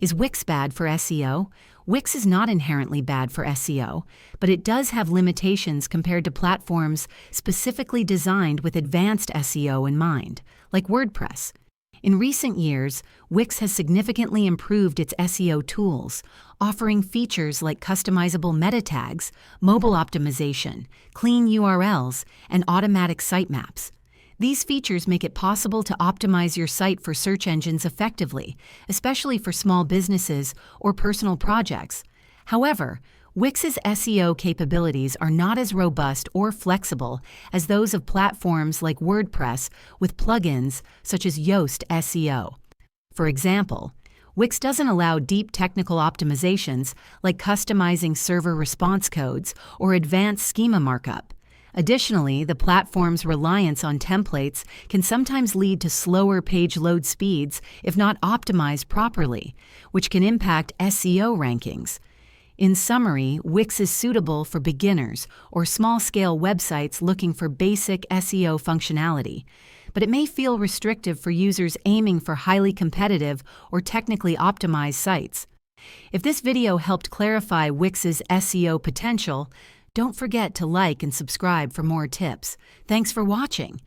Is Wix bad for SEO? Wix is not inherently bad for SEO, but it does have limitations compared to platforms specifically designed with advanced SEO in mind, like WordPress. In recent years, Wix has significantly improved its SEO tools, offering features like customizable meta tags, mobile optimization, clean URLs, and automatic sitemaps. These features make it possible to optimize your site for search engines effectively, especially for small businesses or personal projects. However, Wix's SEO capabilities are not as robust or flexible as those of platforms like WordPress with plugins such as Yoast SEO. For example, Wix doesn't allow deep technical optimizations like customizing server response codes or advanced schema markup. Additionally, the platform's reliance on templates can sometimes lead to slower page load speeds if not optimized properly, which can impact SEO rankings. In summary, Wix is suitable for beginners or small-scale websites looking for basic SEO functionality, but it may feel restrictive for users aiming for highly competitive or technically optimized sites. If this video helped clarify Wix's SEO potential, don't forget to like and subscribe for more tips. Thanks for watching.